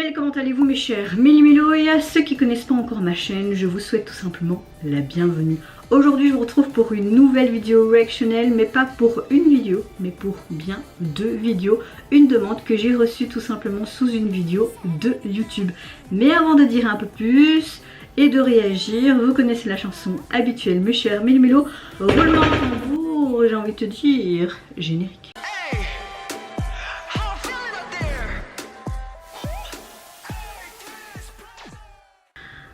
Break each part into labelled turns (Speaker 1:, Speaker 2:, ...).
Speaker 1: Mel, comment allez-vous mes chers Méli-Mélo, et à ceux qui connaissent pas encore ma chaîne, je vous souhaite tout simplement la bienvenue. Aujourd'hui je vous retrouve pour une nouvelle vidéo réactionnelle, mais pas pour une vidéo, mais pour bien deux vidéos. Une demande que j'ai reçue tout simplement sous une vidéo de YouTube. Mais avant de dire un peu plus et de réagir, vous connaissez la chanson habituelle mes chers Méli-Mélo, roulement de tambour, j'ai envie de te dire générique.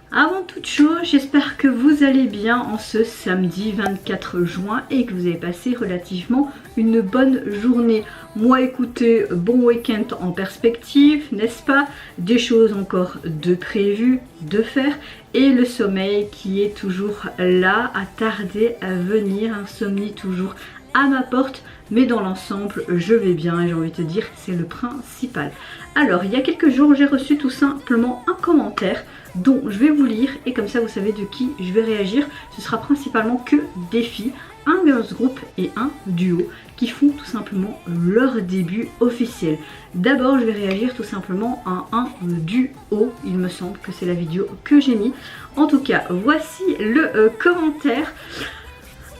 Speaker 1: Avant toute chose, j'espère que vous allez bien en ce samedi 24 juin et que vous avez passé relativement une bonne journée. Moi écoutez, bon week-end en perspective, n'est-ce pas? Des choses encore de prévues, de faire, et le sommeil qui est toujours là, à tarder à venir, insomnie toujours à ma porte, mais dans l'ensemble je vais bien et j'ai envie de te dire c'est le principal. Alors il y a quelques jours j'ai reçu tout simplement un commentaire dont je vais vous lire et comme ça vous savez de qui je vais réagir. Ce sera principalement que des filles, un girls group et un duo qui font tout simplement leur début officiel. D'abord je vais réagir tout simplement à un duo, il me semble que c'est la vidéo que j'ai mis. En tout cas voici le commentaire.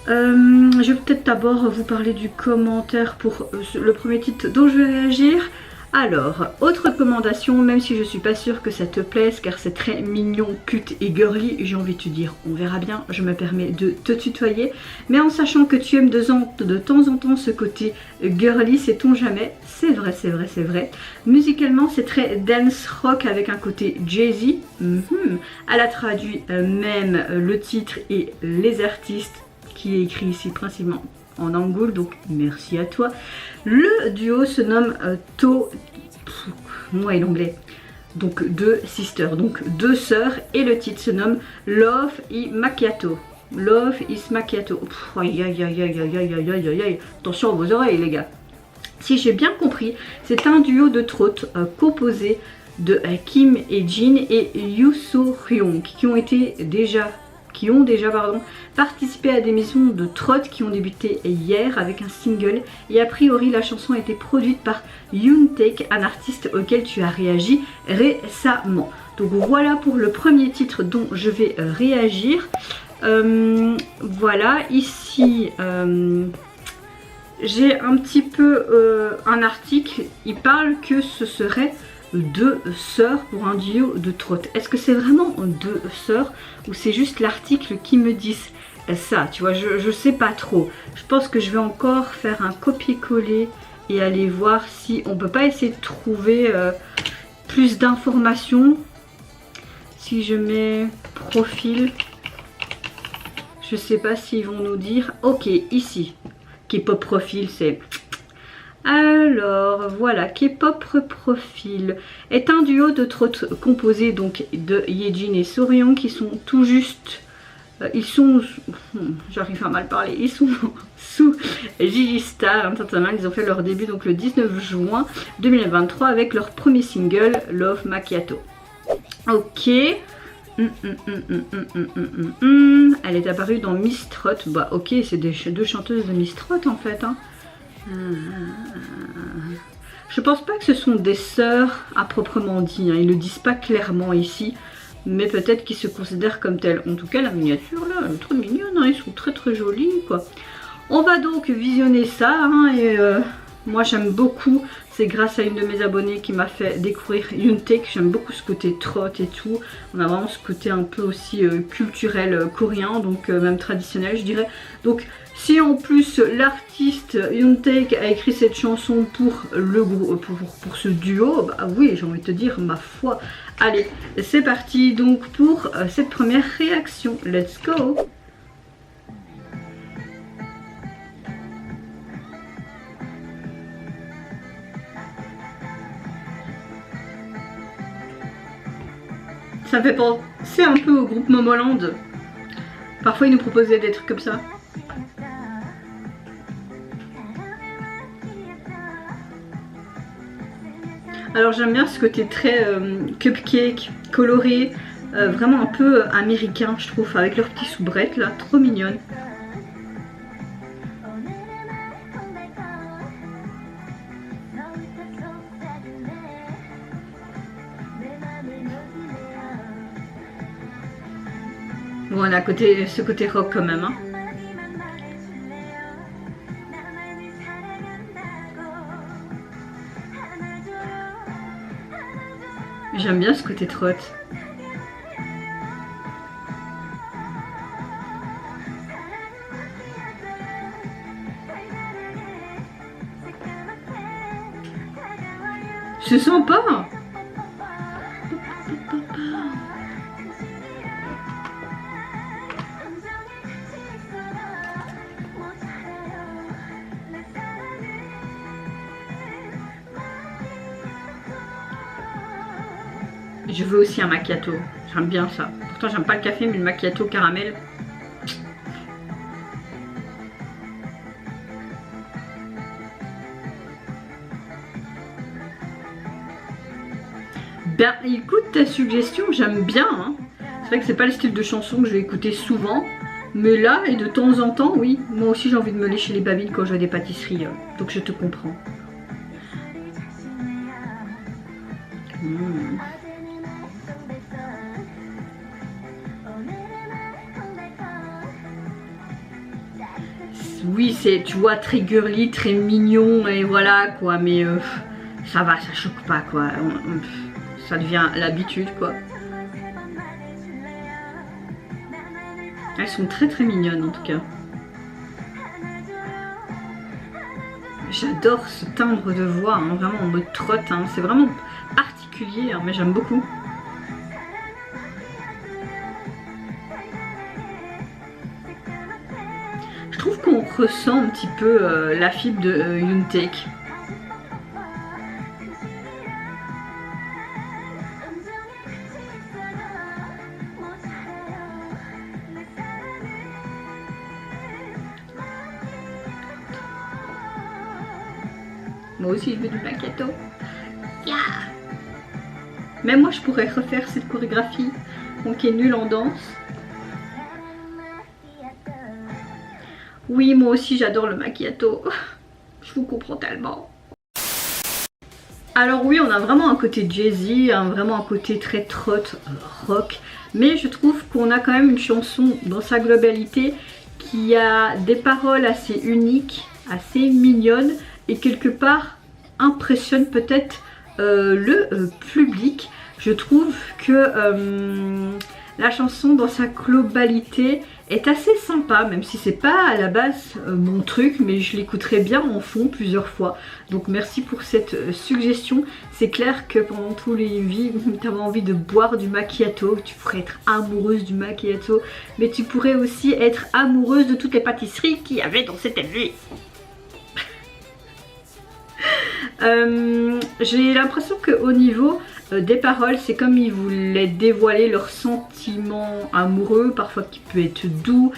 Speaker 1: Je vais peut-être d'abord vous parler du commentaire pour le premier titre dont je vais réagir. Alors, autre recommandation, même si je suis pas sûre que ça te plaise car c'est très mignon, cute et girly, j'ai envie de te dire, on verra bien, je me permets de te tutoyer, mais en sachant que tu aimes de temps en temps ce côté girly, sait-on jamais, c'est vrai, c'est vrai, c'est vrai. Musicalement, c'est très dance rock avec un côté jazzy, Elle a traduit même le titre et les artistes qui est écrit ici principalement en angoul, donc merci à toi. Le duo se nomme moi et l'anglais, donc deux sisters, donc deux sœurs, et le titre se nomme Love is Macchiato. Love is Macchiato. Aïe aïe aïe aïe aïe aïe aïe aïe aïe, attention à vos oreilles les gars. Si j'ai bien compris, c'est un duo de trot composé de Kim et Jin et Yoo So-ryung qui ont déjà participé à des missions de trot qui ont débuté hier avec un single, et a priori la chanson a été produite par Yoon Taek, un artiste auquel tu as réagi récemment. Donc voilà pour le premier titre dont je vais réagir. Voilà, ici j'ai un petit peu un article, il parle que ce serait deux sœurs pour un duo de trot. Est-ce que c'est vraiment deux sœurs ou c'est juste l'article qui me dit ça? Tu vois, je sais pas trop. Je pense que je vais encore faire un copier-coller et aller voir si on peut pas essayer de trouver plus d'informations. Si je mets profil, je sais pas s'ils vont nous dire. Ok, ici, K-pop profil, c'est... Alors voilà, K-pop profil est un duo de trot composé donc de Yejin et So-ryung qui sont tout juste, j'arrive à mal parler, ils sont sous Gigi Star Entertainment. Ils ont fait leur début donc le 19 juin 2023 avec leur premier single Love Macchiato. Ok. Elle est apparue dans Miss Trot. Bah ok, c'est deux chanteuses de Miss Trot en fait hein. Je pense pas que ce sont des sœurs à proprement dit, hein. Ils ne le disent pas clairement ici, mais peut-être qu'ils se considèrent comme tels. En tout cas la miniature là, elle est trop mignonne, hein. Ils sont très très jolis quoi. On va donc visionner ça hein, et moi j'aime beaucoup, c'est grâce à une de mes abonnées qui m'a fait découvrir Yoon Taek. J'aime beaucoup ce côté trot et tout, on a vraiment ce côté un peu aussi culturel coréen, donc même traditionnel je dirais. Donc si en plus l'artiste Yoon Taek a écrit cette chanson pour le groupe, pour ce duo, bah oui j'ai envie de te dire ma foi. Allez c'est parti donc pour cette première réaction, let's go. Ça me fait penser un peu au groupe Momoland. Parfois ils nous proposaient des trucs comme ça. Alors j'aime bien ce côté très cupcake, coloré, vraiment un peu américain je trouve, avec leurs petits soubrettes là, trop mignonne. Bon, on a ce côté rock quand même. Hein. J'aime bien ce côté trot. C'est sympa. Je veux aussi un macchiato. J'aime bien ça. Pourtant, j'aime pas le café, mais le macchiato caramel. Ben, écoute ta suggestion, j'aime bien. Hein. C'est vrai que c'est pas le style de chanson que je vais écouter souvent. Mais là, et de temps en temps, oui. Moi aussi, j'ai envie de me lécher les babines quand je vais à des pâtisseries. Donc, je te comprends. Oui, c'est, tu vois, très girly, très mignon, et voilà, quoi. Mais ça va, ça choque pas, quoi. Ça devient l'habitude, quoi. Elles sont très très mignonnes, en tout cas. J'adore ce timbre de voix, hein, vraiment en mode trotte. Hein. C'est vraiment particulier, hein, mais j'aime beaucoup. Je trouve qu'on ressent un petit peu la fibre de Yoontaek. Moi aussi je veux du macchiato. Yeah. Même moi je pourrais refaire cette chorégraphie, donc qui est nulle en danse. Oui, moi aussi j'adore le macchiato. Je vous comprends tellement. Alors oui, on a vraiment un côté jazzy, vraiment un côté très trot, rock. Mais je trouve qu'on a quand même une chanson dans sa globalité qui a des paroles assez uniques, assez mignonnes et quelque part impressionne peut-être le public. Je trouve que la chanson dans sa globalité est assez sympa, même si c'est pas à la base mon truc, mais je l'écouterai bien en fond plusieurs fois. Donc merci pour cette suggestion. C'est clair que pendant tous les vies, tu avais envie de boire du macchiato, tu pourrais être amoureuse du macchiato, mais tu pourrais aussi être amoureuse de toutes les pâtisseries qu'il y avait dans cette MV. J'ai l'impression qu'au niveau des paroles, c'est comme ils voulaient dévoiler leurs sentiments amoureux, parfois qui peut être doux,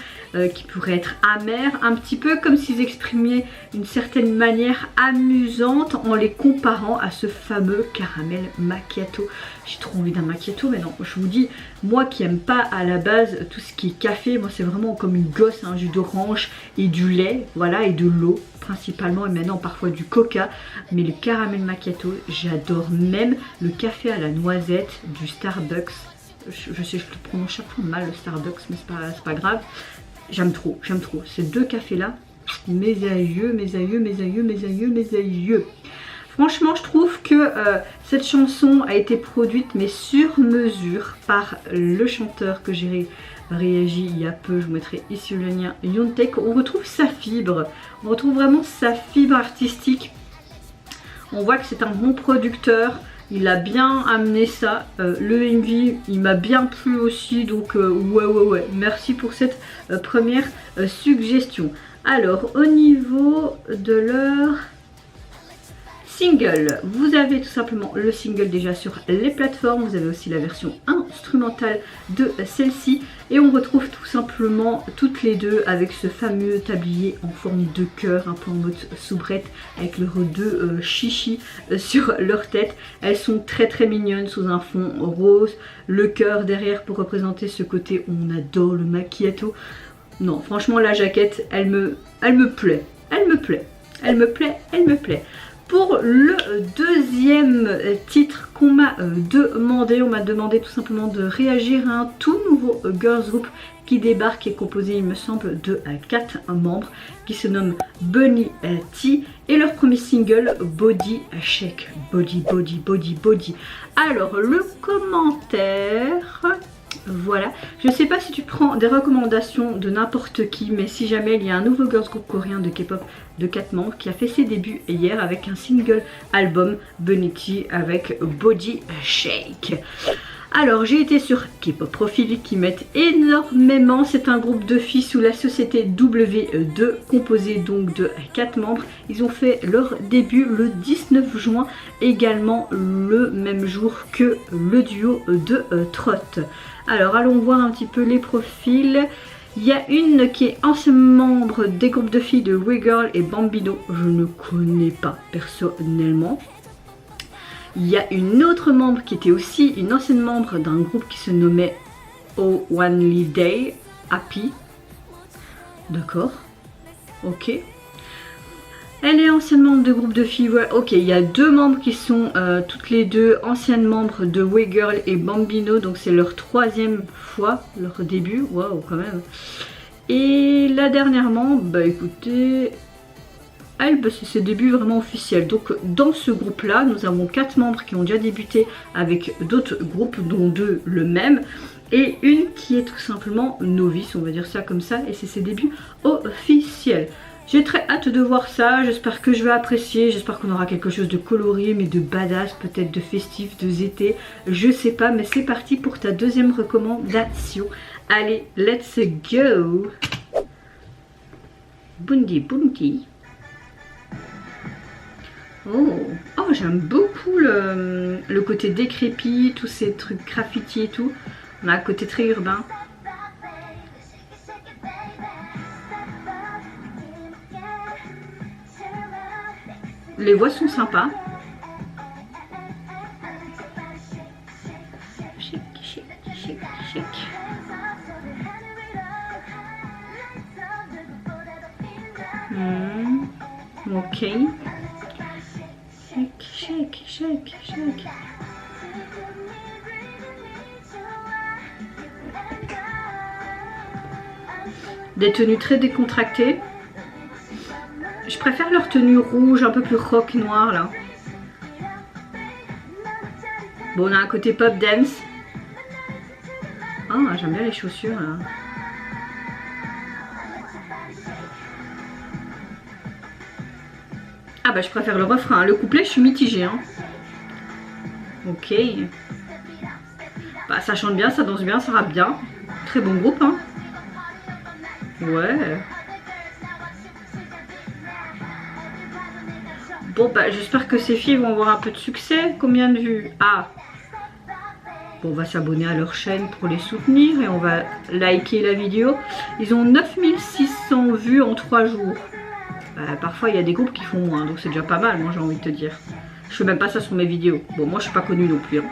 Speaker 1: qui pourrait être amer, un petit peu comme s'ils exprimaient une certaine manière amusante en les comparant à ce fameux caramel macchiato. J'ai trop envie d'un macchiato, mais non, je vous dis, moi qui aime pas à la base tout ce qui est café, moi c'est vraiment comme une gosse, un jus d'orange et du lait, voilà, et de l'eau principalement, et maintenant parfois du coca, mais le caramel macchiato, j'adore. Même le café à la noisette du Starbucks, je sais, je le prononce chaque fois mal le Starbucks, mais c'est pas grave, j'aime trop, ces deux cafés là, mes aïeux, mes aïeux, mes aïeux, mes aïeux, mes aïeux. Franchement, je trouve que cette chanson a été produite mais sur mesure par le chanteur que j'ai réagi il y a peu. Je vous mettrai ici le lien, Yoontaek. On retrouve sa fibre, on retrouve vraiment sa fibre artistique. On voit que c'est un bon producteur, il a bien amené ça. Le MV, il m'a bien plu aussi, donc ouais. Merci pour cette première suggestion. Alors, au niveau de leur single, vous avez tout simplement le single déjà sur les plateformes, vous avez aussi la version instrumentale de celle-ci et on retrouve tout simplement toutes les deux avec ce fameux tablier en forme de cœur, un peu en mode soubrette avec leurs deux chichis sur leur tête. Elles sont très mignonnes sous un fond rose, le cœur derrière pour représenter ce côté où on adore le macchiato. Non, franchement la jaquette elle me plaît, elle me plaît. Pour le deuxième titre qu'on m'a demandé, on m'a demandé tout simplement de réagir à un tout nouveau girls group qui débarque, qui est composé il me semble de 4 membres, qui se nomme Bunny T, et leur premier single Body Shake. Body, body, body, body. Alors le commentaire... Voilà, je sais pas si tu prends des recommandations de n'importe qui, mais si jamais il y a un nouveau girls group coréen de K-pop de 4 membres qui a fait ses débuts hier avec un single album Bunny T avec Body Shake. Alors j'ai été sur K-pop Profil qui m'aide énormément. C'est un groupe de filles sous la société W2 composé donc de 4 membres. Ils ont fait leur début le 19 juin, également le même jour que le duo de Trot. Alors allons voir un petit peu les profils. Il y a une qui est ancienne membre des groupes de filles de WeGirl et Bambino. Je ne connais pas personnellement. Il y a une autre membre qui était aussi une ancienne membre d'un groupe qui se nommait Oh Only Day, Happy. D'accord. Ok. Elle est ancienne membre de groupe de filles. Ouais, ok, il y a 2 membres qui sont toutes les deux anciennes membres de WeGirl et Bambino. Donc c'est leur 3e fois, leur début. Waouh, quand même. Et la dernièrement, bah écoutez... Elle, bah, c'est ses débuts vraiment officiels. Donc dans ce groupe là, nous avons 4 membres qui ont déjà débuté avec d'autres groupes, dont 2 le même. Et une qui est tout simplement novice, on va dire ça comme ça. Et c'est ses débuts officiels. J'ai très hâte de voir ça, j'espère que je vais apprécier, j'espère qu'on aura quelque chose de coloré, mais de badass, peut-être de festif, de zété, je sais pas, mais c'est parti pour ta deuxième recommandation. Allez, let's go. Bundy, Bundy. Oh, j'aime beaucoup le côté décrépit, tous ces trucs graffiti et tout. On a un côté très urbain. Les voix sont sympas. Chic, chic, chic, chic. Ok. Shake, shake, shake, shake. Des tenues très décontractées. Je préfère leur tenue rouge, un peu plus rock noir là. Bon, on a un côté pop dance. Ah, j'aime bien les chaussures là. Ah bah je préfère le refrain. Le couplet, je suis mitigée. Hein. Ok. Bah ça chante bien, ça danse bien, ça rappe bien. Très bon groupe. Hein. Ouais. Bon bah j'espère que ces filles vont avoir un peu de succès. Combien de vues? Ah. Bon, on va s'abonner à leur chaîne pour les soutenir et on va liker la vidéo. Ils ont 9600 vues en 3 jours. Parfois il y a des groupes qui font moins, donc c'est déjà pas mal, moi j'ai envie de te dire. Je fais même pas ça sur mes vidéos. Bon, moi je suis pas connue non plus. Hein.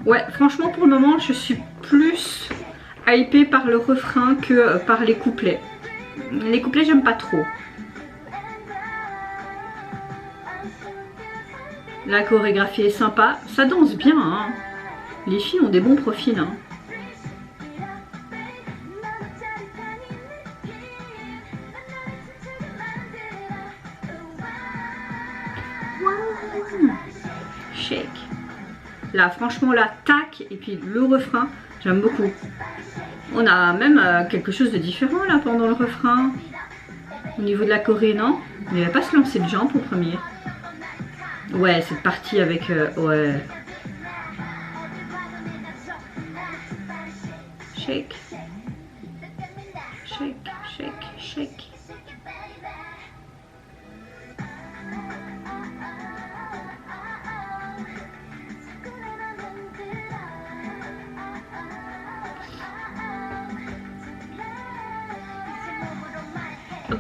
Speaker 1: Ouais, franchement pour le moment je suis plus hypée par le refrain que par les couplets. Les couplets j'aime pas trop. La chorégraphie est sympa, ça danse bien. Hein. Les filles ont des bons profils. Hein. Shake. Là franchement là tac et puis le refrain j'aime beaucoup. On a même quelque chose de différent là pendant le refrain. Au niveau de la choré, non? Il ne va pas se lancer de jump au premier. Ouais, cette partie avec ouais. Shake. Shake, shake, shake.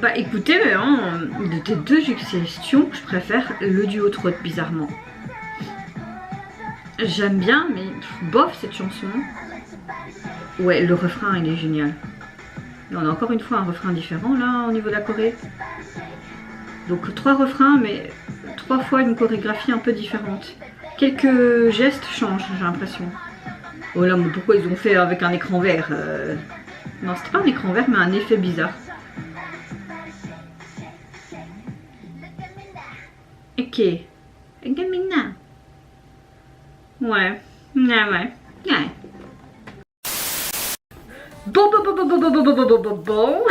Speaker 1: Bah écoutez, hein, de tes 2 suggestions, je préfère le duo Trot bizarrement. J'aime bien, mais bof cette chanson. Ouais, le refrain il est génial. Et on a encore une fois un refrain différent là au niveau de la choré. Donc 3 refrains mais 3 fois une chorégraphie un peu différente. Quelques gestes changent, j'ai l'impression. Oh là, mais pourquoi ils ont fait avec un écran vert Non, c'était pas un écran vert mais un effet bizarre. Ok. Gamina. Ouais. Ouais. Bon.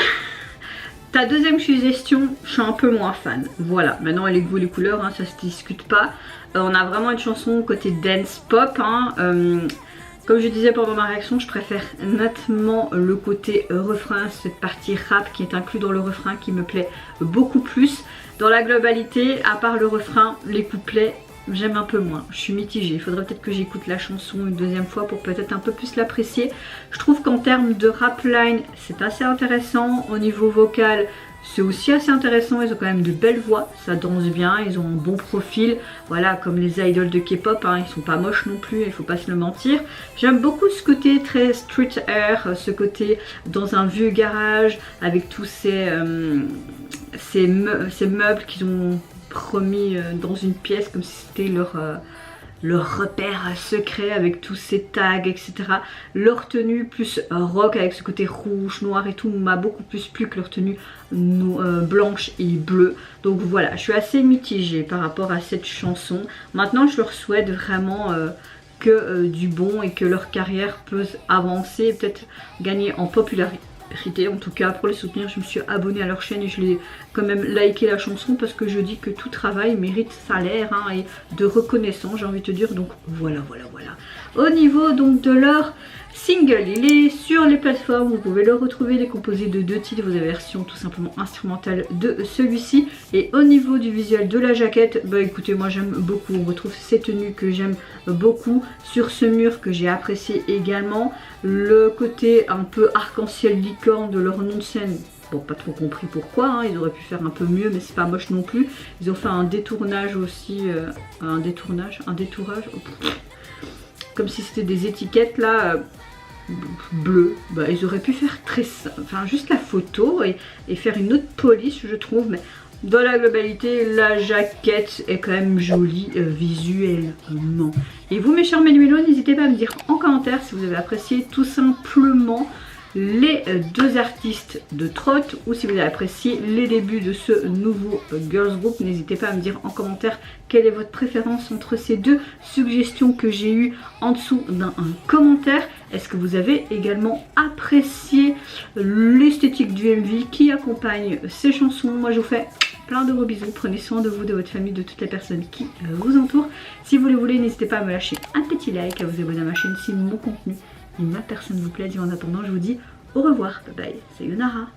Speaker 1: Ta deuxième suggestion, je suis un peu moins fan. Voilà, maintenant les goûts, les couleurs, hein, ça se discute pas. On a vraiment une chanson côté dance pop. Hein, comme je disais pendant ma réaction, je préfère nettement le côté refrain, cette partie rap qui est inclus dans le refrain qui me plaît beaucoup plus. Dans la globalité, à part le refrain, les couplets, j'aime un peu moins. Je suis mitigée. Il faudrait peut-être que j'écoute la chanson une deuxième fois pour peut-être un peu plus l'apprécier. Je trouve qu'en termes de rap line, c'est assez intéressant. Au niveau vocal, c'est aussi assez intéressant. Ils ont quand même de belles voix. Ça danse bien. Ils ont un bon profil. Voilà, comme les idoles de K-pop. Hein, ils sont pas moches non plus. Il faut pas se le mentir. J'aime beaucoup ce côté très street air. Ce côté dans un vieux garage avec tous ces meubles qu'ils ont remis dans une pièce comme si c'était leur repère secret avec tous ces tags, etc. Leur tenue plus rock avec ce côté rouge, noir et tout m'a beaucoup plus plu que leur tenue blanche et bleue. Donc voilà, je suis assez mitigée par rapport à cette chanson. Maintenant, je leur souhaite vraiment que du bon et que leur carrière puisse avancer et peut-être gagner en popularité. En tout cas, pour les soutenir, je me suis abonnée à leur chaîne et je l'ai quand même liké la chanson parce que je dis que tout travail mérite salaire hein, et de reconnaissance, j'ai envie de te dire. Donc voilà. Au niveau donc de leur single, il est sur les plateformes, vous pouvez le retrouver, il est composé de 2 titres, vous avez la version tout simplement instrumentale de celui-ci. Et au niveau du visuel de la jaquette, bah écoutez, moi j'aime beaucoup, on retrouve ces tenues que j'aime beaucoup sur ce mur que j'ai apprécié également. Le côté un peu arc-en-ciel licorne de leur nom de scène, bon, pas trop compris pourquoi, hein, ils auraient pu faire un peu mieux, mais c'est pas moche non plus. Ils ont fait un détournage aussi, un détourage, oh, comme si c'était des étiquettes là, bleues. Bah, ils auraient pu faire très simple, enfin juste la photo et faire une autre police, je trouve, mais dans la globalité, la jaquette est quand même jolie visuellement. Et vous mes chers mélumélos, n'hésitez pas à me dire en commentaire si vous avez apprécié tout simplement les 2 artistes de Trott ou si vous avez apprécié les débuts de ce nouveau girls group. N'hésitez pas à me dire en commentaire quelle est votre préférence entre ces 2 suggestions que j'ai eues en dessous d'un commentaire. Est-ce que vous avez également apprécié l'esthétique du MV qui accompagne ces chansons? Moi je vous fais plein de gros bisous, prenez soin de vous, de votre famille, de toutes les personnes qui vous entourent. Si vous le voulez, n'hésitez pas à me lâcher un petit like, à vous abonner à ma chaîne si mon contenu et ma personne vous plaît. Et en attendant, je vous dis au revoir, bye bye, c'est Sayonara.